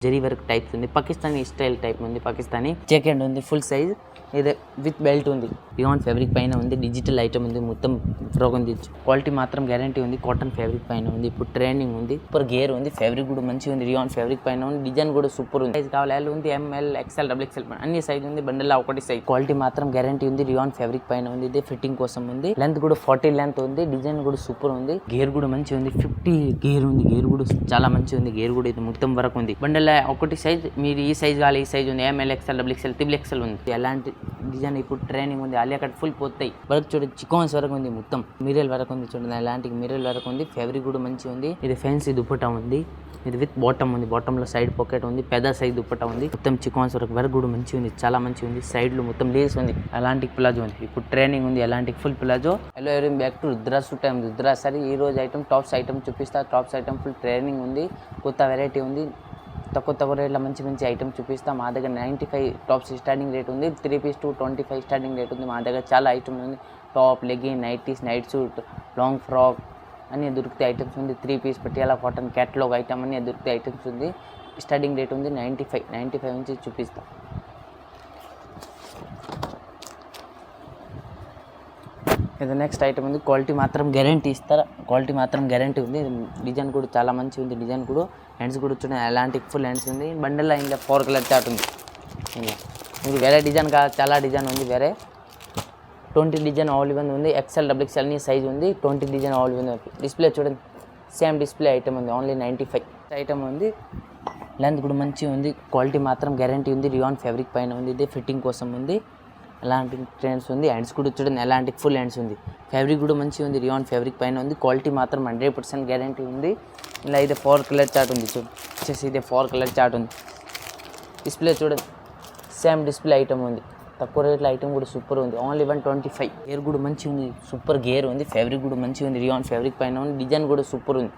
Zari work types ఉంది, Pakistani style type ఉంది, Pakistani jacket ఉంది, ఫుల్ సైజ్ ఇది విత్ బెల్ట్ ఉంది, రియాన్ ఫ్యాబ్రిక్ పైన ఉంది, డిజిటల్ ఐటమ్ ఉంది, మొత్తం ఫ్రాక్ ఉంది, క్వాలిటీ మాత్రం గ్యారంటీ ఉంది, కాటన్ ఫ్యాబ్రిక్ పైన ఉంది, ఇప్పుడు ట్రెండింగ్ ఉంది, సూపర్ గేర్ ఉంది, ఫ్యాబ్రిక్ కూడా మంచిగా ఉంది, రియాన్ ఫ్యాబ్రిక్ పైన ఉంది, డిజైన్ కూడా సూపర్ ఉంది, సైజ్ కావాలి ఎల్ ఉంది, ఎంఎల్ ఎక్స్ఎల్ డబుల్ ఎక్స్ఎల్ అన్ని సైజ్ ఉంది, బండిల్ ఒకటి సైజ్, క్వాలిటీ మాత్రం గ్యారంటీ ఉంది, రియాన్ ఫ్యాబ్రిక్ పైన ఉంది, ఇదే ఫిట్టింగ్ కోసం ఉంది, లెంత్ కూడా 40 లెంత్ ఉంది, డిజైన్ కూడా సూపర్ ఉంది, గేర్ కూడా మంచిగా ఉంది, 50 గేర్ ఉంది, గేర్ కూడా చాలా మంచిగా ఉంది, గేర్ కూడా ఇది మొత్తం వరకు ఉంది, బండిల్ ఒకటి సైజ్ మీరు ఈ సైజ్ కావాలి ఈ సైజ్ ఉంది, M L XL double XL triple XL ఉంది, ఎలాంటి డిజైన్ ఇప్పుడు ట్రైనింగ్ ఉంది, ఆలియా కట్ ఫుల్ పోతాయి, వర్క్ చూడండి చికాన్స్ వరకు ఉంది, మొత్తం మిరియల్ వరకు ఉంది, చూడండి అలాంటి మిరియల్ వరకు ఉంది, ఫ్యాబ్రిక్ కూడా మంచిగా ఉంది, ఇది ఫ్యాన్సీ దుపట్టా ఉంది, ఇది విత్ బాటమ్ ఉంది, బాటమ్ లో సైడ్ పాకెట్ ఉంది, పెద్ద సైజ్ దుపట్టా ఉంది, మొత్తం చికాన్స్ వరకు వర్క్ కూడా మంచిగా ఉంది, చాలా మంచిగా ఉంది, సైడ్ లో మొత్తం లేస్ ఉంది, అలాంటి ప్లాజో ఉంది, ఇప్పుడు ట్రైనింగ్ ఉంది, అలాంటి ఫుల్ ప్లాజో. హలో ఎవరి back to Rudra suit time Rudra సరే ఈ రోజు ఐటమ్ టాప్స్ ఐటమ్ చూపిస్తా, టాప్స్ ఐటమ్ ఫుల్ ట్రైనింగ్ ఉంది, కొత్త వెరైటీ ఉంది, తక్కువ రేట్లో మంచి మంచి ఐటమ్ చూపిస్తాం. మా దగ్గర 95 టాప్స్ స్టార్టింగ్ రేట్ ఉంది, 3 పీస్ టు 25 స్టార్టింగ్ రేట్ ఉంది, మా దగ్గర చాలా ఐటమ్ ఉంది, top legging nighties night suit long frock అన్నీ దొరికితే ఐటమ్స్ ఉంది, 3 piece Patiala cotton catalogue item అన్నీ దొరికితే ఐటమ్స్ ఉంది, స్టార్టింగ్ రేట్ ఉంది 95 నుంచి చూపిస్తాం. ఇది నెక్స్ట్ ఐటమ్ ఉంది, క్వాలిటీ మాత్రం గ్యారంటీ ఇస్తారా, క్వాలిటీ మాత్రం గ్యారంటీ ఉంది, డిజైన్ కూడా చాలా మంచిగా ఉంది, డిజైన్ కూడా హ్యాండ్స్ కూడా చూడండి అలాంటి ఫుల్ హ్యాండ్స్ ఉంది, బండిల్లో ఇంకా 4 కలర్ చార్ట్ ఉంది, ఇంకా మీకు వేరే డిజైన్ కాదు చాలా డిజైన్ ఉంది, వేరే 20 డిజైన్ ఆల్ ఇవన్ ఉంది, ఎక్స్ఎల్ డబుల్ ఎక్స్ఎల్ నీ సైజ్ ఉంది, 20 డిజైన్ ఆల్ ఇవన్ ఉంది, డిస్ప్లే చూడండి సేమ్ డిస్ప్లే ఐటమ్ ఉంది, ఓన్లీ 95 ఐటమ్ ఉంది, లెంత్ కూడా మంచిగా ఉంది, క్వాలిటీ మాత్రం గ్యారంటీ ఉంది, రియాన్ ఫ్యాబ్రిక్ పైన ఉంది, ఇదే ఫిట్టింగ్ కోసం ఉంది, అలాంటి ట్రెండ్స్ ఉంది, హ్యాండ్స్ కూడా చూడండి అలాంటి ఫుల్ హ్యాండ్స్ ఉంది, ఫ్యాబ్రిక్ కూడా మంచిగా ఉంది, రియాన్ ఫ్యాబ్రిక్ పైన ఉంది, క్వాలిటీ మాత్రం 100% గ్యారంటీ ఉంది, ఇలా అయితే 4 కలర్ చార్ట్ ఉంది, వచ్చేసి ఇదే 4 కలర్ చార్ట్ ఉంది, డిస్ప్లే చూడండి సేమ్ డిస్ప్లే ఐటమ్ ఉంది, తక్కువ రేట్ల ఐటమ్ కూడా సూపర్ ఉంది, ఓన్లీ 125, గేర్ కూడా మంచిగా ఉంది, సూపర్ గేర్ ఉంది, ఫ్యాబ్రిక్ కూడా మంచిగా ఉంది, రియాన్ ఫ్యాబ్రిక్ పైన ఉంది, డిజైన్ కూడా సూపర్ ఉంది,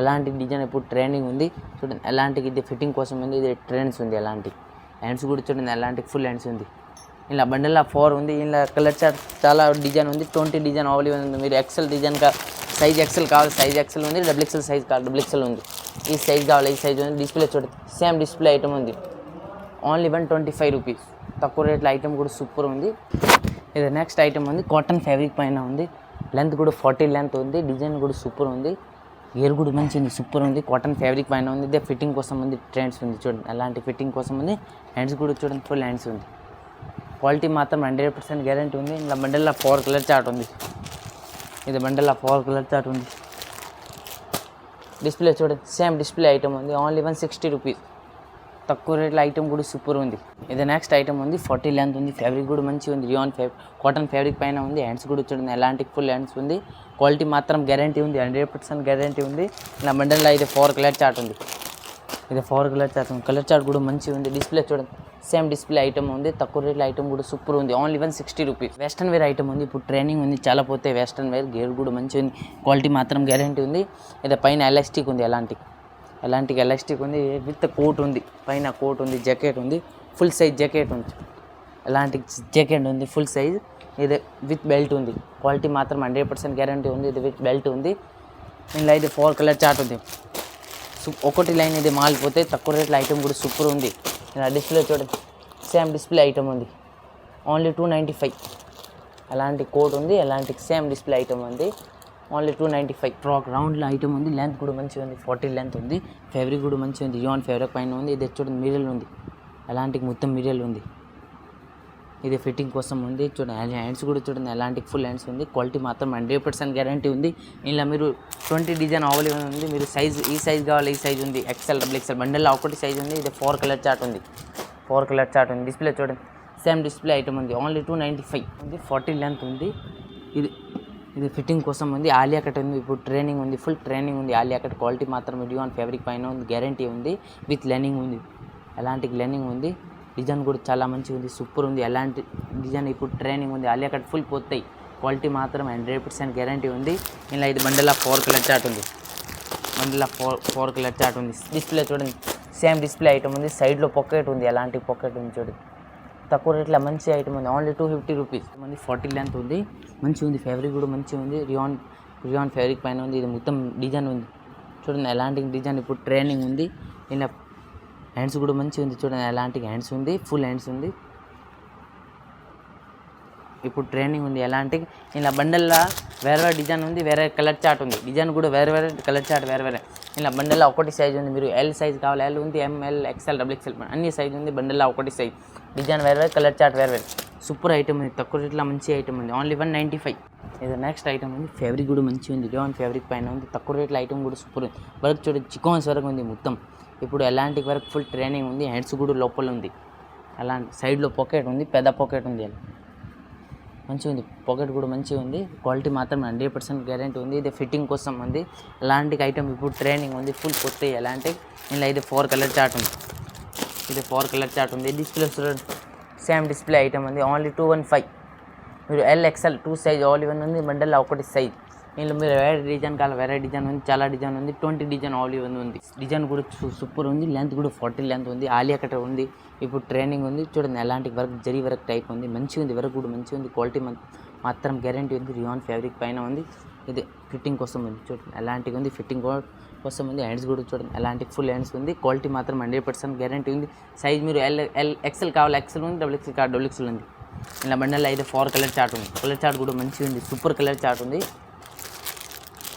అలాంటి డిజైన్ ఇప్పుడు ట్రెండింగ్ ఉంది, చూడండి అలాంటి ఇది ఫిట్టింగ్ కోసం ఉంది, ఇది ట్రెండ్స్ ఉంది, అలాంటి హ్యాండ్స్ కూడా చూడండి అలాంటి ఫుల్ హ్యాండ్స్ ఉంది, ఇలా బండిల్లో 4 ఉంది, ఇలా కలర్ చార్ట్ చాలా డిజైన్ ఉంది, 20 డిజైన్ అవైలబుల్ ఉంది, మీరు ఎక్సెల్ డిజైన్ సైజ్ ఎక్సెల్ కావాలి సైజ్ ఎక్సెల్ ఉంది, డబుల్ ఎక్సెల్ సైజ్ కావాలి డబుల్ ఎక్సెల్ ఉంది, ఈ సైజ్ కావాలి ఈ సైజ్ ఉంది, డిస్ప్లే చూడండి సేమ్ డిస్ప్లే ఐటమ్ ఉంది, ఓన్లీ 125 రూపీస్, తక్కువ రేట్ల ఐటమ్ కూడా సూపర్ ఉంది. ఇది నెక్స్ట్ ఐటమ్ ఉంది, కాటన్ ఫ్యాబ్రిక్ పైన ఉంది, లెంత్ కూడా 40 లెంత్ ఉంది, డిజైన్ కూడా సూపర్ ఉంది, గేర్ కూడా మంచిగా ఉంది, సూపర్ ఉంది, కాటన్ ఫ్యాబ్రిక్ పైన ఉంది, ఇదే ఫిట్టింగ్ కోసం ఉంది, ట్రెండ్స్ ఉంది చూడండి అలాంటి ఫిట్టింగ్ కోసం ఉంది, హ్యాండ్స్ కూడా చూడండి ఫుల్ హ్యాండ్స్ ఉంది, క్వాలిటీ మాత్రం 100% గ్యారంటీ ఉంది, ఇలా బండిల్లో 4 కలర్ చార్ట్ ఉంది, ఇది బండిల్లో 4 కలర్ చార్ట్ ఉంది, డిస్ప్లే చూడండి సేమ్ డిస్ప్లే ఐటమ్ ఉంది, ఓన్లీ 160 రూపీస్, తక్కువ రేట్ల ఐటమ్ కూడా సూపర్ ఉంది. ఇది నెక్స్ట్ ఐటమ్ ఉంది, 40 లెంత్ ఉంది, ఫ్యాబ్రిక్ కూడా మంచిగా ఉంది, రియాన్ కాటన్ ఫ్యాబ్రిక్ పైన ఉంది, హ్యాండ్స్ కూడా చూడండి ఎలాంటి ఫుల్ హ్యాండ్స్ ఉంది, క్వాలిటీ మాత్రం గ్యారంటీ ఉంది, 100% గ్యారంటీ ఉంది, ఇలా బండిల్లో ఇది 4 కలర్ చార్ట్ ఉంది, ఇది 4 కలర్ చార్ట్ ఉంది, కలర్ చార్ట్ కూడా మంచిగా ఉంది, డిస్ప్లే చూడండి సేమ్ డిస్ప్లే ఐటమ్ ఉంది, తక్కువ రేట్ల ఐటమ్ కూడా సూపర్ ఉంది, only 160 rupees. Western wear item ఉంది, ఇప్పుడు ట్రైనింగ్ ఉంది, చాలా పోతే వెస్టర్న్ వేర్, గేర్ కూడా మంచిగా ఉంది, క్వాలిటీ మాత్రం గ్యారంటీ ఉంది, ఇది పైన ఎలాస్టిక్ ఉంది, ఎలాంటి ఎలాస్టిక్ ఉంది, విత్ కోట్ ఉంది, పైన కోట్ ఉంది, జాకెట్ ఉంది, ఫుల్ సైజ్ జాకెట్ ఉంది, ఎలాంటి జాకెట్ ఉంది ఫుల్ సైజ్, ఇది విత్ బెల్ట్ ఉంది, క్వాలిటీ మాత్రం 100% గ్యారంటీ ఉంది, ఇది విత్ బెల్ట్ ఉంది, ఇలా ఇది 4 కలర్ చార్ట్ ఉంది, ఒకటి లైన్ ఇది మాలిపోతే తక్కువ రేట్ల ఐటమ్ కూడా సూపర్ ఉంది, ఇలా డిస్ప్లే చూడండి సేమ్ డిస్ప్లే ఐటమ్ ఉంది, ఓన్లీ 295, అలాంటి కోట్ ఉంది, అలాంటి సేమ్ డిస్ప్లే ఐటమ్ ఉంది, ఓన్లీ 295. ఫ్రాక్ రౌండ్లో ఐటమ్ ఉంది, లెంత్ కూడా మంచిగా ఉంది, 40 లెంత్ ఉంది, ఫ్యాబ్రిక్ కూడా మంచిగా ఉంది, రియాన్ ఫ్యాబ్రిక్ పైన ఉంది, ఇది చూడండి మిరియల్ ఉంది, అలాంటి మొత్తం మిరియల్ ఉంది, ఇది ఫిట్టింగ్ కోసం ఉంది, చూడండి హ్యాండ్స్ కూడా చూడండి అలాంటి ఫుల్ హ్యాండ్స్ ఉంది, క్వాలిటీ మాత్రం 100% గ్యారంటీ ఉంది, ఇలా మీరు 20 డిజైన్ అవైలబుల్ ఉంది, మీరు సైజ్ ఈ సైజ్ కావాలి ఈ సైజ్ ఉంది, ఎక్స్ఎల్ డబుల్ ఎక్స్ఎల్ బండిల్లో ఒకటి సైజ్ ఉంది, ఇది 4 కలర్ చార్ట్ ఉంది, 4 కలర్ చార్ట్ ఉంది, డిస్ప్లే చూడండి సేమ్ డిస్ప్లే ఐటమ్ ఉంది, ఓన్లీ 295 ఉంది, 40 లెంత్ ఉంది, ఇది ఫిట్టింగ్ కోసం ఉంది, ఆలియా కట్ ఉంది, ఇప్పుడు ట్రైనింగ్ ఉంది, ఫుల్ ట్రైనింగ్ ఉంది, ఆలియా కట్ క్వాలిటీ మాత్రం రియాన్ ఫ్యాబ్రిక్ పైన ఉంది, గ్యారంటీ ఉంది, విత్ లెనింగ్ ఉంది, అలాంటి లెనింగ్ ఉంది, డిజైన్ కూడా చాలా మంచిగా ఉంది, సూపర్ ఉంది, అలాంటి డిజైన్ ఇప్పుడు ట్రైనింగ్ ఉంది, ఆలియా కట్ ఫుల్ పోతాయి, క్వాలిటీ మాత్రం 100% గ్యారంటీ ఉంది, ఇలా ఇది బండిల్లో 4 కలర్ చార్ట్ ఉంది, బండిల్లో 4 కలర్ చార్ట్ ఉంది, డిస్ప్లే చూడండి సేమ్ డిస్ప్లే ఐటమ్ ఉంది, సైడ్లో పాకెట్ ఉంది, అలాంటి పాకెట్ ఉంది చూడండి, తక్కువ రేట్లో మంచి ఐటమ్ ఉంది, ఓన్లీ 250 రూపీస్, 40 లెంత్ ఉంది, మంచిగా ఉంది, ఫ్యాబ్రిక్ కూడా మంచిగా ఉంది, రియాన్ ఫ్యాబ్రిక్ పైన ఉంది, ఇది మొత్తం డిజైన్ ఉంది చూడండి, ఎలాంటి డిజైన్ ఇప్పుడు ట్రైనింగ్ ఉంది, ఇలా హ్యాండ్స్ కూడా మంచిగా ఉంది చూడండి, ఎలాంటి హ్యాండ్స్ ఉంది, ఫుల్ హ్యాండ్స్ ఉంది. ఇప్పుడు ట్రైనింగ్ ఉంది ఎలాంటి ఇలా బండల్లో వేరే డిజైన్ ఉంది, వేరే కలర్ చార్ట్ ఉంది, డిజైన్ కూడా వేరే కలర్ చార్ట్ వేరే. ఇలా బండల్లో ఒకటి సైజ్ ఉంది, మీరు ఎల్ సైజ్ కావాలి ఎల్ ఉంది, ఎంఎల్ ఎక్స్ఎల్ డబుల్ ఎక్స్ఎల్ అన్ని సైజ్ ఉంది. బండల్లో ఒకటి సైజ్, డిజైన్ వేరే కలర్ చార్ట్ వేరే. సూపర్ ఐటమ్ ఉంది, తక్కువ రేట్లో మంచి ఐటమ్ ఉంది, ఓన్లీ 195. ఇది నెక్స్ట్ ఐటమ్ ఉంది, ఫ్యాబ్రిక్ కూడా మంచిగా ఉంది, రియాన్ ఫ్యాబ్రిక్ పైన ఉంది, తక్కువ రేట్లో ఐటమ్ కూడా సూపర్ ఉంది. వర్క్ చూడండి చికాన్స్ వరకు ఉంది మొత్తం. ఇప్పుడు ఎలాంటి వర్క్ ఫుల్ ట్రైనింగ్ ఉంది, హ్యాండ్స్ కూడా లోపల ఉంది, అలాంటి సైడ్లో పాకెట్ ఉంది, పెద్ద పాకెట్ ఉంది, మంచిగా ఉంది. పాకెట్ కూడా మంచిగా ఉంది, క్వాలిటీ మాత్రం 100% గ్యారెంటీ ఉంది. ఇది ఫిట్టింగ్ కోసం ఉంది, అలాంటి ఐటమ్ ఇప్పుడు ట్రైనింగ్ ఉంది, ఫుల్ కొత్త ఎలాంటి. ఇలా ఇది 4 కలర్ చార్ట్ ఉంది, ఇది 4 కలర్ చార్ట్ ఉంది. డిస్ప్లే సేమ్ డిస్ప్లే ఐటమ్ ఉంది, ఓన్లీ 215. మీరు ఎల్ ఎక్స్ఎల్ 2 సైజ్ ఆల్ ఇవన్ ఉంది, బండల్లో ఒకటి సైజ్. ఇందులో మీరు వేరే డిజైన్ కావాలి, వేరే డిజైన్ ఉంది, చాలా డిజైన్ ఉంది, 20 డిజైన్ ఆల్ ఇవన్ ఉంది. డిజైన్ కూడా సూపర్ ఉంది, లెంత్ కూడా 40 లెంత్ ఉంది, ఆలియా కట్ ఉంది. ఇప్పుడు ట్రైనింగ్ ఉంది చూడండి, ఎలాంటి వర్క్ జరీ వర్క్ టైప్ ఉంది, మంచిగా ఉంది, వర్క్ కూడా మంచిగా ఉంది, క్వాలిటీ మాత్రం గ్యారెంటీ ఉంది. రియాన్ ఫ్యాబ్రిక్ పైన ఉంది, ఇది ఫిట్టింగ్ కోసం ఉంది చూడండి, ఎలాంటిగా ఉంది, ఫిట్టింగ్ కోసం ఉంది. హ్యాండ్స్ కూడా చూడండి, ఎలాంటి ఫుల్ హ్యాండ్స్ ఉంది, క్వాలిటీ మాత్రం 100% గ్యారెంటీ ఉంది. సైజ్ మీరు ఎల్ ఎక్స్ఎల్ కావాలి ఎక్స్ఎల్ ఉంది, డబుల్ ఎక్స్ఎల్ కావాలి డబుల్ ఎక్స్ఎల్ ఉంది. ఇలా బండల్లో అయితే 4 కలర్ చార్ట్ ఉంది, కలర్ చార్ట్ కూడా మంచిగా ఉంది, సూపర్ కలర్ చార్ట్ ఉంది.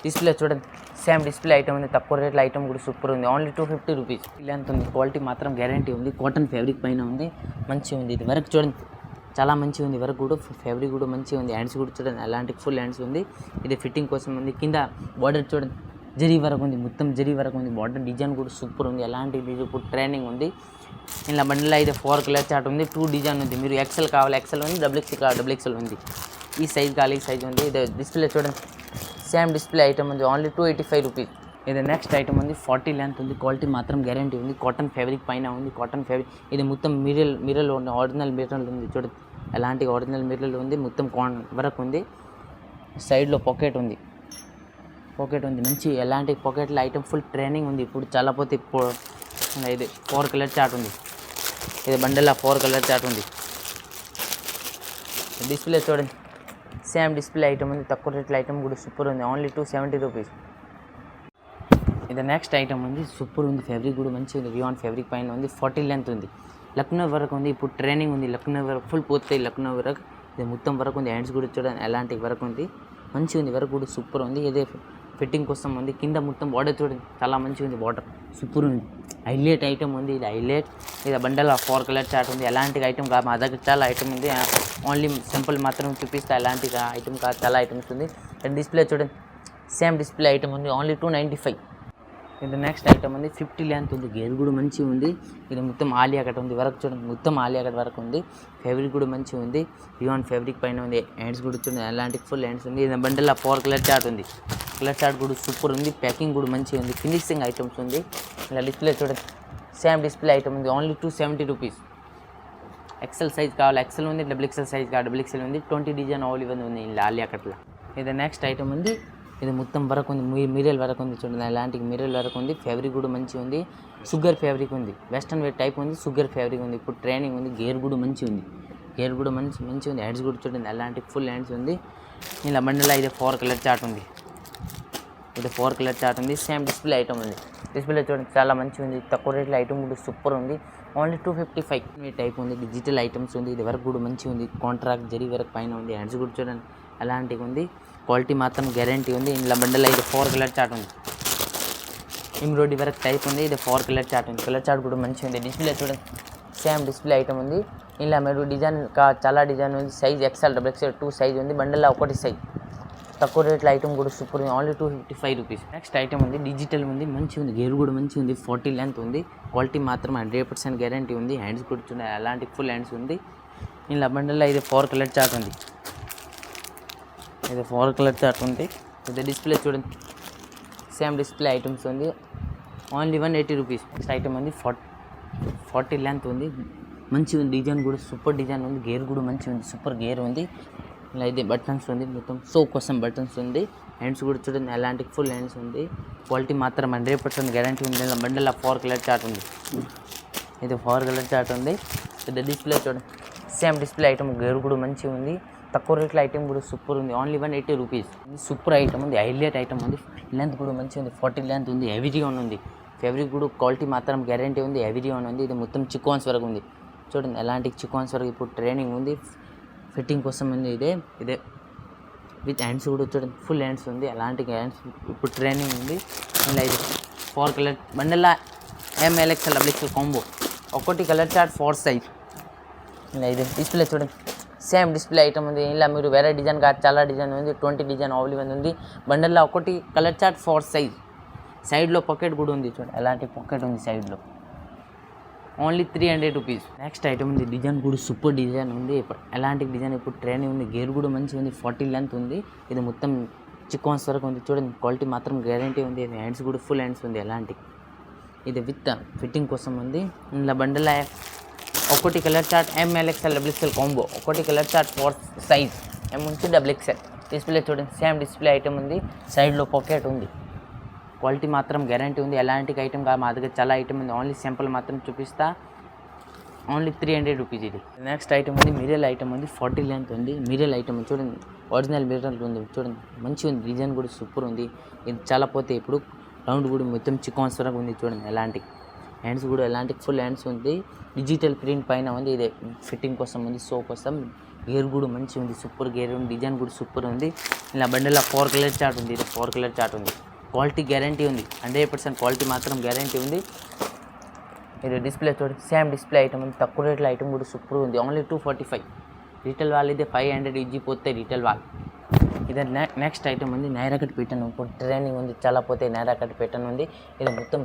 డిస్ప్లే చూడండి, సేమ్ డిస్ప్లే ఐటమ్ ఉంది, తక్కువ రేట్ల ఐటమ్ కూడా సూపర్ ఉంది, ఓన్లీ 250 రూపీస్. లెంత్ ఉంది, క్వాలిటీ మాత్రం గ్యారెంటీ ఉంది, కాటన్ ఫ్యాబ్రిక్ పైన ఉంది, మంచిగా ఉంది. ఇది వర్క్ చూడండి చాలా మంచిగా ఉంది, వర్క్ కూడా ఫ్యాబ్రిక్ కూడా మంచిగా ఉంది. హ్యాండ్స్ కూడా చూడండి, అలాంటి ఫుల్ హ్యాండ్స్ ఉంది, ఇది ఫిట్టింగ్ కోసం ఉంది. కింద బార్డర్ చూడండి, జరీ వరకు ఉంది, మొత్తం జరీ వరకు ఉంది, బార్డర్ డిజైన్ కూడా సూపర్ ఉంది, ఎలాంటి ఇప్పుడు ట్రైనింగ్ ఉంది. ఇలా బండిలో అయితే 4 కలర్ చార్ట్ ఉంది, 2 డిజైన్ ఉంది. మీరు ఎక్సెల్ కావాలి ఎక్సెల్ ఉంది, డబుల్ ఎక్సెల్ కావాలి డబుల్ ఎక్సెల్ ఉంది. ఈ సైజ్ కావాలి ఈ సైజ్ ఉంది. ఇది డిస్ప్లే చూడండి, సేమ్ డిస్ప్లే ఐటమ్ ఉంది, ఓన్లీ 285 రూపీస్. ఇది నెక్స్ట్ ఐటమ్ ఉంది, 40 లెంత్ ఉంది, క్వాలిటీ మాత్రం గ్యారెంటీ ఉంది, కాటన్ ఫ్యాబ్రిక్ పైన ఉంది, కాటన్ ఫ్యాబ్రిక్. ఇది మొత్తం మిర్రల్ ఉంది, ఒరిజినల్ మిర్రల్ ఉంది చూడండి, ఎలాంటి ఒరిజినల్ మిర్రల్ ఉంది, మొత్తం వరకు ఉంది. సైడ్లో పాకెట్ ఉంది, మంచి ఎలాంటి పాకెట్లో ఐటమ్ ఫుల్ ట్రైనింగ్ ఉంది. ఇప్పుడు చాలా పోతే ఇది 4 కలర్ చార్ట్ ఉంది, ఇది బండల్లో 4 కలర్ చార్ట్ ఉంది. డిస్ప్లే చూడండి, సేమ్ డిస్ప్లే ఐటమ్ ఉంది, తక్కువ రేట్ల ఐటమ్ కూడా సూపర్ ఉంది, ఓన్లీ 270 రూపీస్. ఇది నెక్స్ట్ ఐటమ్ ఉంది, సూపర్ ఉంది, ఫ్యాబ్రిక్ కూడా మంచిగా ఉంది, రియాన్ ఫ్యాబ్రిక్ పైన ఉంది, 40 లెంత్ ఉంది, లక్నో వరకు ఉంది. ఇప్పుడు ట్రైనింగ్ ఉంది, లక్నో వరకు ఫుల్ పోతాయి, లక్నో వరకు ఇది మొత్తం వరకు ఉంది. హ్యాండ్స్ కూడా చూడండి, ఎలాంటి వరకు ఉంది, మంచిగా ఉంది, వరకు కూడా సూపర్ ఉంది. ఇదే ఫిట్టింగ్ కోసం ఉంది. కింద మొత్తం బార్డర్ చూడండి, చాలా మంచిగా ఉంది, బార్డర్ సూపర్ ఉంది, హైలైట్ ఐటమ్ ఉంది. ఇది హైలైట్, ఇది బండల్ 4 కలర్ చార్ట్ ఉంది, ఎలాంటి ఐటమ్ కాదు, మా దగ్గర చాలా ఐటమ్ ఉంది, ఓన్లీ సింపుల్ మాత్రం చూపిస్తా, ఎలాంటి ఐటమ్ కాదు, చాలా ఐటమ్స్ ఉంది. డిస్ప్లే చూడండి, సేమ్ డిస్ప్లే ఐటమ్ ఉంది, ఓన్లీ 295. ఇది నెక్స్ట్ ఐటమ్ ఉంది, 50 లెంత్ ఉంది, గేర్ కూడా మంచిగా ఉంది. ఇది మొత్తం ఆలియా కట్ ఉంది, వరకు చూడండి, మొత్తం ఆలియా కట్ వరకు ఉంది, ఫ్యాబ్రిక్ కూడా మంచిగా ఉంది, రియాన్ ఫ్యాబ్రిక్ పైన ఉంది. హ్యాండ్స్ కూడా చూడండి, ఎలాంటి ఫుల్ హ్యాండ్స్ ఉంది. ఇది బండల్లో 4 కలర్ చార్ట్ ఉంది, కలర్ చార్ట్ కూడా సూపర్ ఉంది, ప్యాకింగ్ కూడా మంచిగా ఉంది, ఫినిషింగ్ ఐటమ్స్ ఉంది. ఇలా డిస్ప్లే చూడండి, సేమ్ డిస్ప్లే ఐటమ్ ఉంది, ఓన్లీ 270 రూపీస్. ఎక్సెల్ సైజ్ కావాలి ఎక్సెల్ ఉంది, డబుల్ ఎక్సెల్ సైజ్ కావాలి డబుల్ ఎక్సెల్ ఉంది, 20 డిజైన్ ఆల్ ఇవన్నీ ఉంది ఇలా ఆలియా కట్లో. ఇది నెక్స్ట్ ఐటమ్ ఉంది, ఇది మొత్తం వరకు ఉంది, మిర్రల్ వరకు ఉంది చూడండి, అలాంటి మిర్రల్ వరకు ఉంది, ఫ్యాబ్రిక్ కూడా మంచిగా ఉంది, షుగర్ ఫ్యాబ్రిక్ ఉంది, వెస్టర్న్ వేర్ టైప్ ఉంది, షుగర్ ఫ్యాబ్రిక్ ఉంది. ఇప్పుడు ట్రైనింగ్ ఉంది, గేర్ కూడా మంచిగా ఉంది, గేర్ కూడా మంచిగా ఉంది. హ్యాండ్స్ కూడా చూడండి, అలాంటి ఫుల్ హ్యాండ్స్ ఉంది. ఇలా బండిలో ఇది 4 కలర్ చార్ట్ ఉంది, ఇది 4 కలర్ చార్ట్ ఉంది, సేమ్ డిస్ప్లే ఐటమ్ ఉంది. డిస్ప్లే చూడండి, చాలా మంచిగా ఉంది, తక్కువ రేట్లో ఐటమ్ కూడా సూపర్ ఉంది, ఓన్లీ 255 టైప్ ఉంది. డిజిటల్ ఐటమ్స్ ఉంది, ఇది వరకు కూడా మంచిగా ఉంది, కాంట్రాక్ట్ జరీ వరకు పైన ఉంది. హ్యాండ్స్ కూడా చూడండి, అలాంటివి ఉంది, క్వాలిటీ మాత్రం గ్యారెంటీ ఉంది. ఇలా బండల్లో ఇది 4 కలర్ చార్ట్ ఉంది, ఎంబ్రాయిడరీ వరకు టైప్ ఉంది, ఇది 4 కలర్ చార్ట్ ఉంది, కలర్ చార్ట్ కూడా మంచిగా ఉంది. డిస్ప్లే చూడండి, సేమ్ డిస్ప్లే ఐటమ్ ఉంది. ఇలా మీరు డిజైన్ చాలా డిజైన్ ఉంది, size XL double XL 2 size ఉంది, బండల్లో ఒకటి సైజ్, తక్కువ రేట్ల ఐటమ్ కూడా సూపర్ ఉంది, ఓన్లీ 255 రూపీస్. నెక్స్ట్ ఐటమ్ ఉంది, డిజిటల్ ఉంది, మంచిగా ఉంది, గేర్ కూడా మంచిగా ఉంది, 40 లెంత్ ఉంది, క్వాలిటీ మాత్రం 100% గ్యారెంటీ ఉంది. హ్యాండ్స్ కూడా చూడండి, అలాంటి ఫుల్ హ్యాండ్స్ ఉంది. ఇలా బండల్లో ఇది 4 కలర్ చార్ట్ ఉంది, ఇది 4 కలర్ చార్ట్ ఉంది. ఇది డిస్ప్లే చూడండి, సేమ్ డిస్ప్లే ఐటమ్స్ ఉంది, ఓన్లీ 180 రూపీస్. నెక్స్ట్ ఐటమ్ ఉంది, 40 లెంత్ ఉంది, మంచిగా ఉంది, డిజైన్ కూడా సూపర్ డిజైన్ ఉంది, గేర్ కూడా మంచిగా ఉంది, సూపర్ గేర్ ఉంది. ఇలా ఇది బటన్స్ ఉంది, మొత్తం సో కోసం బటన్స్ ఉంది. హ్యాండ్స్ కూడా చూడండి, అలాంటి ఫుల్ హ్యాండ్స్ ఉంది, క్వాలిటీ మాత్రం 100% గ్యారెంటీ ఉంది. బండల్లో 4 కలర్ చార్ట్ ఉంది, ఇది 4 కలర్ చార్ట్ ఉంది. ఇది డిస్ప్లే చూడండి, సేమ్ డిస్ప్లే ఐటమ్, గేర్ కూడా మంచిగా ఉంది, తక్కువ రేట్ల ఐటమ్ కూడా సూపర్ ఉంది, ఓన్లీ 180 రూపీస్. సూపర్ ఐటమ్ ఉంది, హైలైట్ ఐటమ్ ఉంది, లెంత్ కూడా మంచిగా ఉంది, 40 లెంత్ ఉంది, హెవీగా ఉంది, ఫ్యాబ్రిక్ కూడా క్వాలిటీ మాత్రం గ్యారంటీ ఉంది. హెవీ రియాన్ ఉంది. ఇది మొత్తం చికాన్స్ వరకు ఉంది. చూడండి ఎలాంటి చికాన్స్ వరకు ఇప్పుడు ట్రైనింగ్ ఉంది. ఫిట్టింగ్ కోసం ఉంది. ఇదే విత్ హ్యాండ్స్ కూడా చూడండి ఫుల్ హ్యాండ్స్ ఉంది. ఎలాంటి హ్యాండ్స్ ఇప్పుడు ట్రైనింగ్ ఉంది. ఇలా ఇది 4 కలర్ బండల్లా MLXL XXL కాంబో. ఒకటి కలర్ చార్ట్ 4 సైజ్. ఇలా ఇది డిస్ప్లే చూడండి సేమ్ డిస్ప్లే ఐటమ్ ఉంది. ఇలా మీరు వేరే డిజైన్ కాదు చాలా డిజైన్ ఉంది. 20 డిజైన్ అవైలబుల్ ఉంది. బండల్లో ఒకటి కలర్ చార్ట్ 4 సైజ్. సైడ్లో పాకెట్ కూడా ఉంది. చూడండి ఎలాంటి పాకెట్ ఉంది సైడ్లో. Only 300 rupees. నెక్స్ట్ ఐటమ్ ఉంది. డిజైన్ కూడా సూపర్ డిజైన్ ఉంది. ఇప్పుడు ఎలాంటి డిజైన్ ఇప్పుడు ట్రైనింగ్ ఉంది. గేర్ కూడా మంచిగా ఉంది. 40 లెంత్ ఉంది. ఇది మొత్తం చికాన్స్ వరకు ఉంది. చూడండి క్వాలిటీ మాత్రం గ్యారంటీ ఉంది. హ్యాండ్స్ కూడా ఫుల్ హ్యాండ్స్ ఉంది. ఎలాంటి ఇది విత్ ఫిట్టింగ్ కోసం ఉంది. ఇలా బండల్ ఒకటి colour chart MLXL XXL combo. ఒకటి కలర్ చార్ట్ 4 సైజ్. M నుంచి XXL. డిస్ప్లే చూడండి సేమ్ డిస్ప్లే ఐటమ్ ఉంది. సైడ్లో పాకెట్ ఉంది. క్వాలిటీ మాత్రం గ్యారంటీ ఉంది. ఎలాంటి ఐటమ్ కాదు మా దగ్గర చాలా ఐటమ్ ఉంది. ఓన్లీ సింపుల్ మాత్రం చూపిస్తా. ఓన్లీ 300 రూపీస్ ఇది. నెక్స్ట్ ఐటమ్ ఉంది. మిరల్ ఐటమ్ ఉంది. 40 లెంత్ ఉంది. మిరల్ ఐటమ్ చూడండి ఒరిజినల్ మిరల్ ఉంది. చూడండి మంచిగా ఉంది. డిజైన్ కూడా సూపర్ ఉంది. ఇది చాలా పోతే ఇప్పుడు రౌండ్ కూడా మొత్తం చికాన్స్ వరకు ఉంది. చూడండి ఎలాంటి హ్యాండ్స్ కూడా ఎలాంటి ఫుల్ హ్యాండ్స్ ఉంది. డిజిటల్ ప్రింట్ పైన ఉంది. ఇదే ఫిట్టింగ్ కోసం ఉంది. సో కోసం గేర్ కూడా మంచిగా ఉంది. సూపర్ గేర్ ఉంది. డిజైన్ కూడా సూపర్ ఉంది. ఇలా బండిలో 4 కలర్ చార్ట్ ఉంది. ఇది 4 కలర్ చార్ట్ ఉంది. క్వాలిటీ గ్యారంటీ ఉంది. 100% క్వాలిటీ మాత్రం గ్యారంటీ ఉంది. ఇది డిస్ప్లే చూడండి సేమ్ డిస్ప్లే ఐటమ్ ఉంది. తక్కువ రేట్లో ఐటమ్ కూడా సూపర్ ఉంది. ఓన్లీ 245. రీటైల్ వాళ్ళు అయితే 500 ఇచ్చిపోతే రీటైల్ వాళ్ళు. ఇది నెక్స్ట్ ఐటమ్ ఉంది. నైరాకట్ ప్యాటర్న్ ఇప్పుడు ట్రైనింగ్ ఉంది. చాలా పోతే నైరాకట్ ప్యాటర్న్ ఉంది. ఇది మొత్తం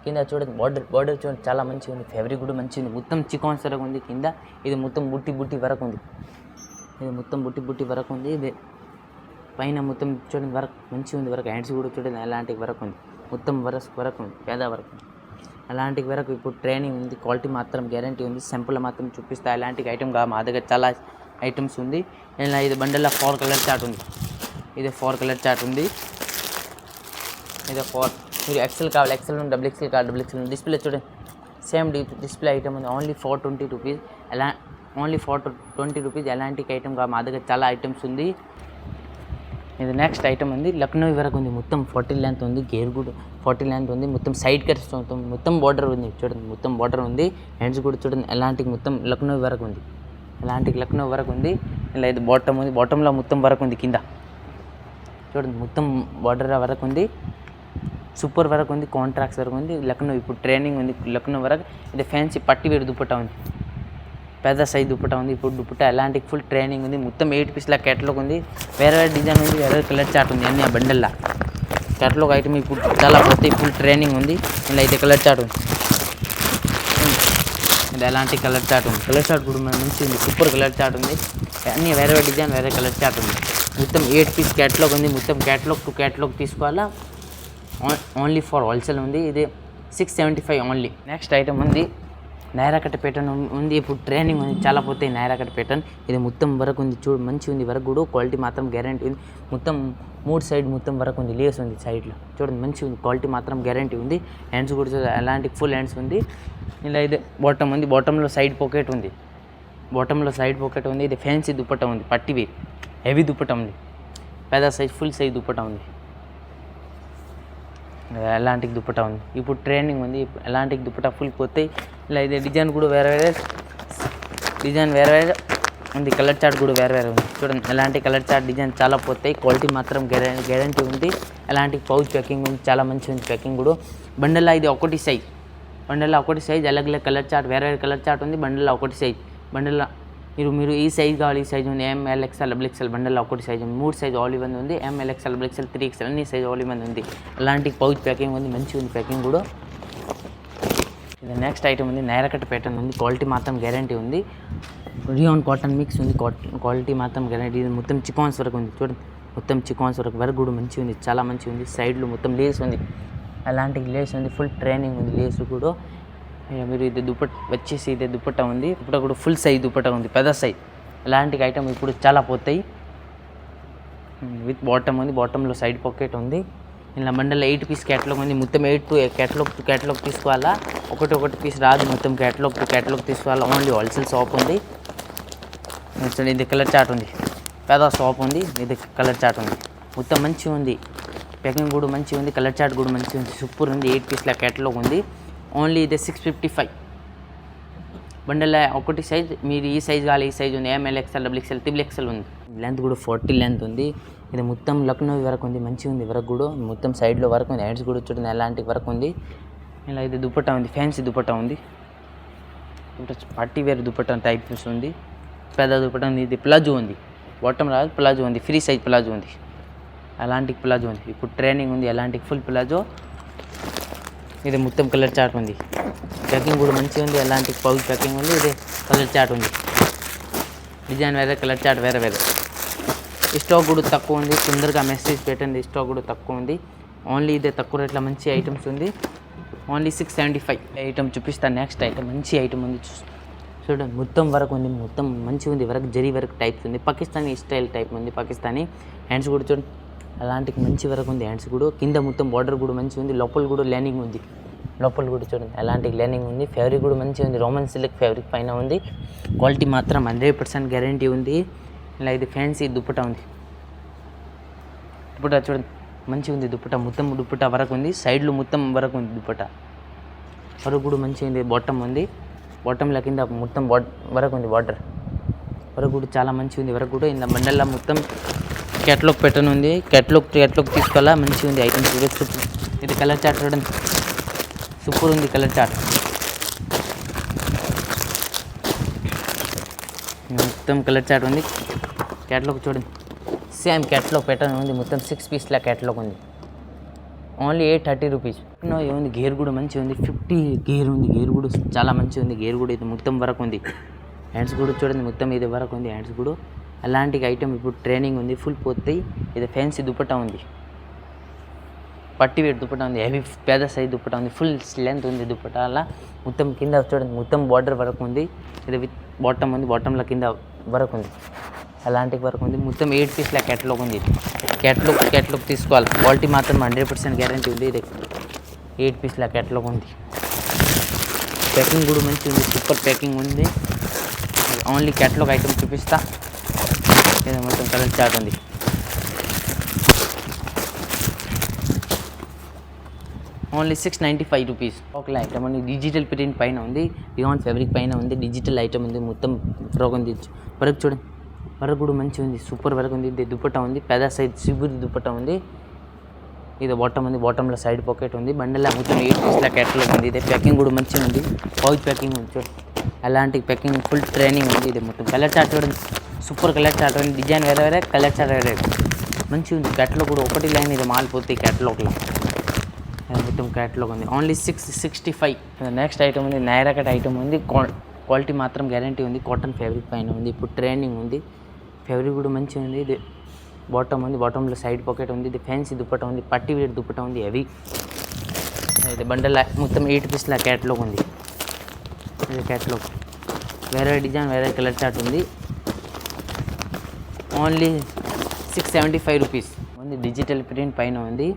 కింద చూడండి బార్డర్ చూడండి చాలా మంచిగా ఉంది. ఫ్యాబ్రిక్ కూడా మంచిగా ఉంది. మొత్తం చికాన్స్ వరకు ఉంది కింద. ఇది మొత్తం బుట్టి వరకు ఉంది. ఇది మొత్తం బుట్టి వరకు ఉంది. ఇది పైన మొత్తం చూడండి వర్క్ మంచిగా ఉంది. వరకు హ్యాండ్స్ కూడా చూడండి అలాంటి వరకు ఉంది. మొత్తం వరకు ఉంది. పేద వరకు ఉంది. అలాంటి వరకు ఇప్పుడు ట్రైనింగ్ ఉంది. క్వాలిటీ మాత్రం గ్యారంటీ ఉంది. సింపుల్ మాత్రం చూపిస్తా. అలాంటి ఐటమ్ కాదు మా దగ్గర చాలా ఐటమ్స్ ఉంది. ఇలా ఇది బండల్లో 4 కలర్ చార్ట్ ఉంది. ఇది 4 కలర్ చార్ట్ ఉంది. ఇది 4 మీరు XL కావాలి XL ఉంది. XXL కావాలి XXL ఉంది. డిస్ప్లే చూడండి సేమ్ డిస్ప్లే ఐటమ్ ఉంది. Only 420 rupees. ఎలా ఓన్లీ 420 రూపీస్. ఎలాంటి ఐటమ్ కాదు మా దగ్గర చాలా ఐటమ్స్ ఉంది. ఇది నెక్స్ట్ ఐటమ్ ఉంది. లక్నో వరకు ఉంది. మొత్తం 40 లెంత్ ఉంది. గేర్ కూడా 40 లెంత్ ఉంది. మొత్తం సైడ్ కట్స్ మొత్తం బార్డర్ ఉంది. చూడండి మొత్తం బార్డర్ ఉంది. హ్యాండ్స్ కూడా చూడండి ఎలాంటి మొత్తం లక్నో వరకు ఉంది. ఎలాంటి లక్నో వరకు ఉంది. ఇలా ఇది బాటమ్ ఉంది. బాటంలో మొత్తం వరకు ఉంది. కింద చూడండి మొత్తం బార్డర్ వరకు ఉంది. సూపర్ వరకు ఉంది. కాంట్రాక్ట్స్ వరకు ఉంది. లక్నో ఇప్పుడు ట్రైనింగ్ ఉంది. లక్నో వరకు ఇది ఫ్యాన్సీ పట్టి వేరు దుపట్టా ఉంది. పెద్ద సైజ్ దుపట్టా ఉంది. ఇప్పుడు దుపట్టా ఎలాంటి ఫుల్ ట్రైనింగ్ ఉంది. మొత్తం 8 పీస్ల క్యాటలాగ్ ఉంది. వేరే డిజైన్ ఉంది. వేరే కలర్ చార్ట్ ఉంది. అన్ని ఆ బండల్లా క్యాటలాగ్ ఐటమ్ ఇప్పుడు చాలా పోతే ఫుల్ ట్రైనింగ్ ఉంది. ఇలా అయితే కలర్ చార్ట్ ఉంది. ఇది ఎలాంటి కలర్ చార్ట్ ఉంది. కలర్ చార్ట్ కూడా మంచిగా ఉంది. సూపర్ కలర్ చార్ట్ ఉంది. అన్ని వేరే డిజైన్ వేరే కలర్ చార్ట్ ఉంది. మొత్తం 8 పీస్ క్యాటలాగ్ ఉంది. మొత్తం క్యాటలాగ్ టు క్యాటలాగ్ తీసుకోవాలా. ఓన్లీ ఫర్ హోల్సేల్ ఉంది. ఇది 675 ఓన్లీ. నెక్స్ట్ ఐటమ్ ఉంది. నైరాకట్ ప్యాటర్న్ ఉంది. ఇప్పుడు ట్రైనింగ్ ఉంది. చాలా పోతాయి నైరాకట్ ప్యాటర్న్. ఇది మొత్తం వరకు ఉంది. చూడు మంచిగా ఉంది. వరకు కూడా క్వాలిటీ మాత్రం గ్యారంటీ ఉంది. మొత్తం 3 సైడ్ మొత్తం వరకు ఉంది. లేస్ ఉంది సైడ్లో చూడండి మంచిగా ఉంది. క్వాలిటీ మాత్రం గ్యారంటీ ఉంది. హ్యాండ్స్ కూడా అలాంటి ఫుల్ హ్యాండ్స్ ఉంది. ఇలా ఇది బాటమ్ ఉంది. బాటంలో సైడ్ పాకెట్ ఉంది. ఇది ఫ్యాన్సీ దుపట్టా ఉంది. పట్టివి హెవీ దుపట్టా ఉంది. పెద్ద సైజ్ ఫుల్ సైజ్ దుపట్టా ఉంది. ఎలాంటి దుపట్టా ఉంది. ఇప్పుడు ట్రైనింగ్ ఉంది. ఎలాంటి దుపట్టా ఫుల్ పోతాయి. ఇలా ఇది డిజైన్ కూడా వేరే ఉంది. కలర్ చార్ట్ కూడా వేరే ఉంది. చూడండి ఎలాంటి కలర్ చార్ట్ డిజైన్ చాలా పోతాయి. క్వాలిటీ మాత్రం గ్యారంటీ ఉంది. ఎలాంటి పౌచ్ ప్యాకింగ్ ఉంది. చాలా మంచిగా ఉంది ప్యాకింగ్ కూడా. బండల్లో ఇది ఒకటి సైజ్ అలగ్ కలర్ చార్ట్ వేరే కలర్ చార్ట్ ఉంది. బండల్లో ఒకటి సైజ్. బండల్లో మీరు ఈ సైజ్ కావాలి. ఈ సైజ్ ఉంది. MLXL XXL బండల్లో ఒకటి సైజ్ ఉంది. 3 సైజ్ ఆల్ ఇవన్నీ ఉంది. MLXL XXL 3XL అన్ని సైజ్ ఆల్ ఇవన్నీ ఉంది. అలాంటి పౌచ్ ప్యాకింగ్ ఉంది. మంచిగా ఉంది ప్యాకింగ్ కూడా. ఇది నెక్స్ట్ ఐటమ్ ఉంది. నైరాకట్ ప్యాటర్న్ ఉంది. క్వాలిటీ మాత్రం గ్యారంటీ ఉంది. రియాన్ కాటన్ మిక్స్ ఉంది. క్వాలిటీ మాత్రం గ్యారంటీ. ఇది మొత్తం చికాన్స్ వరకు ఉంది. చూడండి మొత్తం చికాన్స్ వరకు కూడా మంచిగా ఉంది. చాలా మంచిగా ఉంది. సైడ్లో మొత్తం లేస్ ఉంది. అలాంటి లేస్ ఉంది. ఫుల్ ట్రైనింగ్ ఉంది. లేస్ కూడా మీరు ఇది వచ్చేసి ఇదే దుపట్టా ఉంది. దుపట్టా కూడా ఫుల్ సైజ్ దుపట్టా ఉంది. పెద్ద సైజ్. అలాంటి ఐటమ్ ఇప్పుడు చాలా పోతాయి. విత్ బాటమ్ ఉంది. బాటంలో సైడ్ పాకెట్ ఉంది. ఇలా బండల్లో 8 పీస్ క్యాటలాగ్ ఉంది. మొత్తం 8 క్యాటలాగ్ తీసుకోవాలా. ఒకటి పీస్ రాదు. మొత్తం క్యాటలాగ్ తీసుకోవాలా. ఓన్లీ హోల్సేల్ షాప్ ఉంది. ఇది కలర్ చార్ట్ ఉంది. పెద్ద షాప్ ఉంది. ఇది కలర్ చార్ట్ ఉంది. మొత్తం మంచిగా ఉంది. ప్యాకింగ్ కూడా మంచిగా ఉంది, కలర్ చార్ట్ కూడా మంచిగా ఉంది, సూపర్ ఉంది. 8 పీస్ల క్యాటలాగ్ ఉంది. ఓన్లీ ఇది 655 బండల్. ఒకటి సైజ్ మీరు ఈ సైజ్ కావాలి, ఈ సైజ్ ఉంది, ML XL XXL XXL ఉంది. లెంత్ కూడా 40 లెంత్ ఉంది. ఇది మొత్తం లక్నో వరకు ఉంది, మంచిగా ఉంది. వరకు కూడా మొత్తం సైడ్లో వరకు ఉంది, హ్యాండ్స్ కూడా చూడండి ఎలాంటి వరకు ఉంది. ఇలా ఇది దుపట్టా ఉంది, ఫ్యాన్సీ దుపట్టా ఉంది, పార్టీ వేర్ దుపట్టా టైప్స్ ఉంది, పెద్ద దుపట్టా ఉంది. ఇది ప్లాజో ఉంది, బాటమ్ రాదు, ప్లాజో ఉంది, ఫ్రీ సైజ్ ప్లాజో ఉంది, అలాంటి ప్లాజో ఉంది. ఇప్పుడు ట్రైనింగ్ ఉంది, అలాంటి ఫుల్ ప్లాజో. ఇది మొత్తం కలర్ చార్ట్ ఉంది, ప్యాకింగ్ కూడా మంచిగా ఉంది, అలాంటి పౌచ్ ప్యాకింగ్ ఉంది. ఇది కలర్ చార్ట్ ఉంది, డిజైన్ వేరే, కలర్ చార్ట్ వేరే వేరే. స్టాక్ కూడా తక్కువ ఉంది, తొందరగా మెసేజ్ పెట్టండి, స్టాక్ కూడా తక్కువ ఉంది. ఓన్లీ ఇదే తక్కువ రేట్లో మంచి ఐటమ్స్ ఉంది. ఓన్లీ 675 ఐటమ్ చూపిస్తాను. నెక్స్ట్ ఐటమ్ మంచి ఐటమ్ ఉంది, చూడండి మొత్తం వరకు ఉంది, మొత్తం మంచిగా ఉంది. వరకు జరీ వరకు టైప్స్ ఉంది, పాకిస్తానీ స్టైల్ టైప్ ఉంది, పాకిస్తానీ. హ్యాండ్స్ కూడా చూడండి అలాంటి మంచి వరకు ఉంది, హ్యాండ్స్ కూడా. కింద మొత్తం బార్డర్ కూడా మంచిగా ఉంది, లోపల కూడా లైనింగ్ ఉంది, లోపల కూడా చూడండి అలాంటి లైనింగ్ ఉంది. ఫ్యాబ్రిక్ కూడా మంచిగా ఉంది, రోమన్ సిల్క్ ఫ్యాబ్రిక్ పైన ఉంది. క్వాలిటీ మాత్రం 100% గ్యారంటీ ఉంది. ఇలా ఇది ఫ్యాన్సీ దుప్పటా ఉంది, దుప్పటా చూడండి మంచిగా ఉంది. దుప్పటా మొత్తం దుప్పటా వరకు ఉంది, సైడ్లో మొత్తం వరకు ఉంది, దుప్పటా వరకు కూడా మంచిగా ఉంది. బాటమ్ ఉంది, బాటంలో కింద మొత్తం వరకు ఉంది, బార్డర్ వరకు కూడా చాలా మంచిగా ఉంది. వరకు కూడా ఇలా బండల్లో మొత్తం క్యాటలాగ్ పెట్టను ఉంది, క్యాటలాగ్ తీసుకోవాలా, మంచిగా ఉంది ఐటమ్స్. ఇది కలర్ చార్ట్ చూడండి సూపర్ ఉంది, కలర్ చార్ట్ మొత్తం కలర్ చార్ట్ ఉంది. క్యాటలాగ్ చూడండి సేమ్ క్యాటలాగ్ ప్యాటర్న్ ఉంది, మొత్తం 6 పీస్ల క్యాటలాగ్ ఉంది. Only 830 rupees. ఏముంది గేర్ కూడా మంచిగా ఉంది, 50 గేర్ ఉంది, గేర్ కూడా చాలా మంచిగా ఉంది. గేర్ కూడా ఇది మొత్తం వరకు ఉంది. హ్యాండ్స్ కూడా చూడండి మొత్తం ఇది వరకు ఉంది, హ్యాండ్స్ కూడా అలాంటి ఐటమ్. ఇప్పుడు ట్రైనింగ్ ఉంది, ఫుల్ పోతాయి. ఇది ఫ్యాన్సీ దుపట్టా ఉంది, పట్టి వేట్ దుపట్టా ఉంది, హెవీ పెద్ద సైజ్ దుపట్టా ఉంది, ఫుల్ లెంత్ ఉంది దుపట్టా. అలా మొత్తం కింద చూడండి మొత్తం బార్డర్ వరకు ఉంది. ఇది విత్ బాటమ్ ఉంది, బాటంలో కింద వరకు ఉంది, అలాంటి వరకు ఉంది. మొత్తం 8 పీస్ల క్యాటలాగ్ ఉంది. క్యాటలాగ్ తీసుకోవాలి, క్వాలిటీ మాత్రం 100% గ్యారంటీ ఉంది. ఇది 8 పీస్ల క్యాటలాగ్ ఉంది. ప్యాకింగ్ కూడా మంచిగా ఉంది, సూపర్ ప్యాకింగ్ ఉంది. ఓన్లీ క్యాటలాగ్ ఐటమ్ చూపిస్తా. ఇది మొత్తం కలర్ చార్ట్ ఉంది. Only 695 rupees. ఒక ఐటమ్ ఉంది, డిజిటల్ ప్రింట్ పైన ఉంది, రియాన్ ఫ్యాబ్రిక్ పైన ఉంది, డిజిటల్ ఐటమ్ ఉంది. మొత్తం ఫ్రాక్ ఉంది, వరకు చూడండి వరకు కూడా మంచిగా ఉంది, సూపర్ వరకు ఉంది. ఇది దుపట్టా ఉంది, పెద్ద సైజ్ సిబురి దుపట్టా ఉంది. ఇది బాటమ్ ఉంది, బాటంలో సైడ్ పాకెట్ ఉంది. బండిలో మొత్తం 8 పీస్ల క్యాటలాగ్ ఉంది. ఇది ప్యాకింగ్ కూడా మంచిగా ఉంది, పౌచ్ ప్యాకింగ్ ఉంది చూడండి, అలాంటి ప్యాకింగ్ ఫుల్ ట్రైనింగ్ ఉంది. ఇది మొత్తం కలర్ చార్ట్ చూడండి సూపర్ కలర్ చార్ట్ ఉంది, డిజైన్ వేరే వేరే, కలర్ చార్ట్ వేరే మంచిగా ఉంది. క్యాటలాగ్ కూడా ఒకటి లైన్ ఇది మాలిపోతుంది క్యాటలాగ్లో, మొత్తం క్యాటలాగ్ ఉంది. ఓన్లీ 665. నెక్స్ట్ ఐటమ్ ఉంది, నైరా కట్ ఐటమ్ ఉంది, క్వాలిటీ మాత్రం గ్యారంటీ ఉంది, కాటన్ ఫ్యాబ్రిక్ పైన ఉంది. ఇప్పుడు ట్రైనింగ్ ఉంది, ఫ్యాబ్రిక్ కూడా మంచిగా ఉంది. ఇది బాటమ్ ఉంది, బాటంలో సైడ్ పాకెట్ ఉంది. ఇది ఫ్యాన్సీ దుపట్టా ఉంది, పట్టి వేట్ దుపట్టా ఉంది, హెవీ. ఇది బండల్ మొత్తం 8 పీస్ల క్యాటలాగ్ ఉంది. ఇది క్యాటలాగ్ వేరే డిజైన్ వేరే కలర్ చార్ట్ ఉంది. ఓన్లీ 675 రూపీస్ ఉంది. డిజిటల్ ప్రింట్ పైన ఉంది,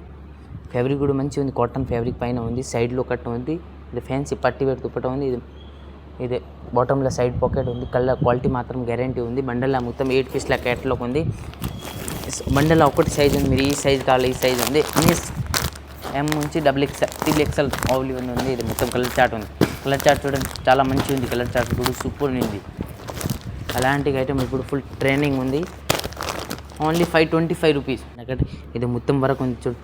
ఫ్యాబ్రిక్ కూడా మంచిగా ఉంది, కాటన్ ఫ్యాబ్రిక్ పైన ఉంది, సైడ్లో కట్ ఉంది. ఇది ఫ్యాన్సీ పట్టి వేట్ దుపట్టా ఉంది. ఇది బాటంలో సైడ్ పాకెట్ ఉంది, కలర్ క్వాలిటీ మాత్రం గ్యారంటీ ఉంది. బండల్లో మొత్తం 8 పీస్ల క్యాటలాగ్ ఉంది. బండల్లో ఒకటి సైజ్ ఉంది, మీరు ఈ సైజ్ కావాలి, ఈ సైజ్ ఉంది. M నుంచి XXL, XXL ఓన్లీ ఉంది. ఇది మొత్తం కలర్ చార్ట్ ఉంది, కలర్ చార్ట్ చూడండి చాలా మంచిగా ఉంది, కలర్ చార్ట్ కూడా సూపర్ ఉంది. అలాంటి ఐటమ్ ఇప్పుడు ఫుల్ ట్రైనింగ్ ఉంది. Only 525 rupees. ఇది మొత్తం వరకు ఉంది చూడు,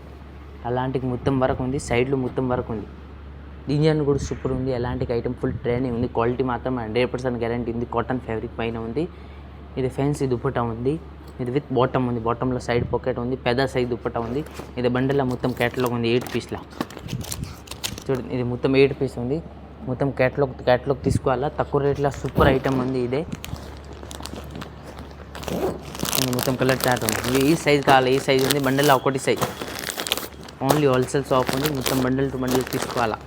అలాంటి మొత్తం వరకు ఉంది, సైడ్లో మొత్తం వరకు ఉంది. డిజైన్ కూడా సూపర్ ఉంది, అలాంటి ఐటమ్ ఫుల్ ట్రైనింగ్ ఉంది, క్వాలిటీ మాత్రం 100% గ్యారంటీ ఉంది, కాటన్ ఫ్యాబ్రిక్ పైన ఉంది. ఇది ఫ్యాన్సీ దుపట్టా ఉంది, ఇది విత్ బాటమ్ ఉంది, బాటంలో సైడ్ పాకెట్ ఉంది, పెద్ద సైజ్ దుపట్టా ఉంది. ఇది బండిలో మొత్తం క్యాటలాగ్ ఉంది 8 పీస్ల చూడండి. ఇది మొత్తం 8 పీస్ ఉంది, మొత్తం క్యాటలాగ్ తీసుకోవాలా, తక్కువ రేట్లో సూపర్ ఐటమ్ ఉంది. ఇదే మొత్తం కలర్ చార్ట్ ఉంది. ఈ సైజ్ కావాలి, ఈ సైజ్ ఉంది, బండిలో ఒకటి సైజ్. ఓన్లీ హోల్సేల్ షాప్ ఉంది, మొత్తం బండిల్ టు బండిల్ తీసుకోవాలా.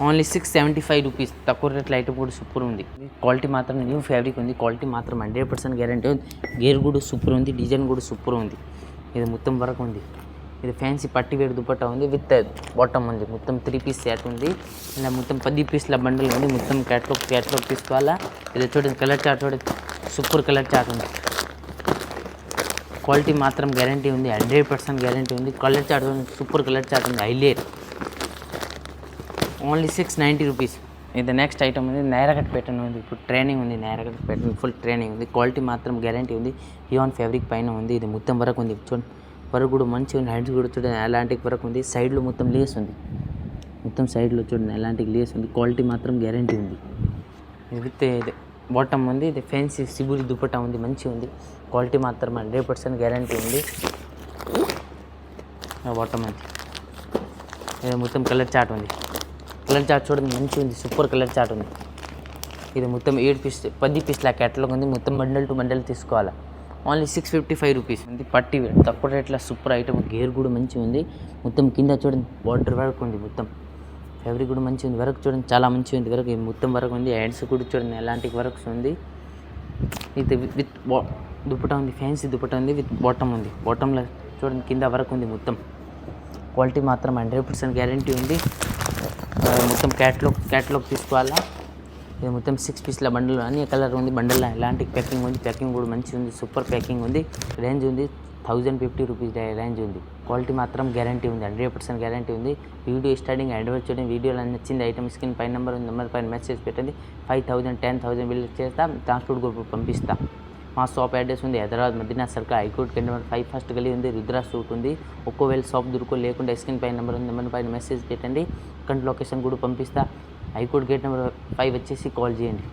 Only 675 rupees. తక్కువ రేట్లో ఐటమ్ కూడా సూపర్ ఉంది, క్వాలిటీ మాత్రం న్యూ ఫ్యాబ్రిక్ ఉంది, క్వాలిటీ మాత్రం 100% గ్యారంటీ ఉంది. గేర్ కూడా సూపర్ ఉంది, డిజైన్ కూడా సూపర్ ఉంది. ఇది మొత్తం వరకు ఉంది. ఇది ఫ్యాన్సీ పట్టి వేడి దుపట్టా ఉంది, విత్ బాటమ్ ఉంది, మొత్తం 3 పీస్ సెట్ ఉంది. ఇలా మొత్తం 10 పీస్ల బండిల్ ఉంది, మొత్తం క్యాటలాగ్ తీసుకోవాలా. ఇది చూడండి కలర్ చార్ట్ చూడండి సూపర్ కలర్ చార్ట్ ఉంది, క్వాలిటీ మాత్రం గ్యారంటీ ఉంది, 100% గ్యారంటీ ఉంది. Colour chart super colour chart ఉంది, హైలైట్. Only 690 rupees. ఇది నెక్స్ట్ ఐటమ్ ఉంది, నైరాకట్ ప్యాటర్న్ ఉంది. ఇప్పుడు ట్రైనింగ్ ఉంది, నైరాకట్ ప్యాటర్న్ ఫుల్ ట్రైనింగ్ ఉంది. క్వాలిటీ మాత్రం గ్యారంటీ ఉంది. రియాన్ ఫ్యాబ్రిక్ పైన ఉంది. ఇది మొత్తం వరకు ఉంది, చూడండి వరకు కూడా మంచిగా ఉంది. హ్యాండ్స్ కూడా చూడండి ఎలాంటి వరకు ఉంది. సైడ్లో మొత్తం లేస్ ఉంది, మొత్తం సైడ్లో చూడండి ఎలాంటి లేస్ ఉంది. క్వాలిటీ మాత్రం గ్యారంటీ ఉంది. ఇది విత్ ఇది బాటమ్ ఉంది. ఇది ఫ్యాన్సీ సిబురి దుపట్టా ఉంది, మంచిగా ఉంది. క్వాలిటీ మాత్రం 100% గ్యారంటీ ఉంది. బాటమ్ ఉంది. ఇది మొత్తం కలర్ చార్ట్ ఉంది. కలర్ చార్ట్ చూడండి మంచిగా ఉంది, సూపర్ కలర్ చార్ట్ ఉంది. ఇది మొత్తం 10 పీస్ల క్యాటలాగ్ ఉంది. మొత్తం బండల్ టు బండల్ తీసుకోవాలి. ఓన్లీ 655 రూపీస్ ఉంది. పట్టి తక్కువ రేట్లో సూపర్ ఐటమ్. గేర్ కూడా మంచిగా ఉంది. మొత్తం కింద చూడండి బార్డర్ వర్క్ ఉంది. మొత్తం ఫ్యాబ్రిక్ కూడా మంచిగా ఉంది. వర్క్ చూడండి చాలా మంచిగా ఉంది. వర్క్ మొత్తం వర్క్ ఉంది. హ్యాండ్స్ కూడా చూడండి ఎలాంటి వర్క్స్ ఉంది. ఇది విత్ దుపట్టా ఉంది, ఫ్యాన్సీ దుపట్టా ఉంది. విత్ బాటమ్ ఉంది. బాటంలో చూడండి కింద వర్క్ ఉంది. మొత్తం క్వాలిటీ మాత్రం 100% గ్యారంటీ ఉంది. మొత్తం క్యాట్లాగ్ తీసుకోవాలా. ఇది మొత్తం 6 పీస్ల బండల్ అన్ని కలర్ ఉంది. బండల్లో ఎలాంటి ప్యాకింగ్ ఉంది. ప్యాకింగ్ కూడా మంచిగా ఉంది, సూపర్ ప్యాకింగ్ ఉంది. రేంజ్ ఉంది 1050 రూపీస్ రేంజ్ ఉంది. క్వాలిటీ మాత్రం గ్యారంటీ ఉంది, 100% గ్యారంటీ ఉంది. వీడియో స్టార్టింగ్ అడ్వర్ట్ చూడండి. వీడియోలో నచ్చింది ఐటమ్ స్క్రీన్ పైన నెంబర్ ఉంది, నెంబర్ పైన మెసేజ్ పెట్టండి. 5000 10,000 బిల్ చేస్తా, ట్రాన్స్పోర్ట్ కూడా పంపిస్తా. మా షాప్ అడ్రస్ ఉంది Hyderabad Madina circle, high court number 5 first గల్లీ ఉంది. రుద్రా సూట్ ఉంది. ఒక్కోవేళ షాప్ లేకుండా స్క్రీన్ పైన నెంబర్ ఉంది, నెంబర్ పైన మెసేజ్ పెట్టండి. అకౌంట్ లొకేషన్ కూడా పంపిస్తా. హైకోర్ట్ గేట్ నెంబర్ 5 వచ్చేసి కాల్ చేయండి.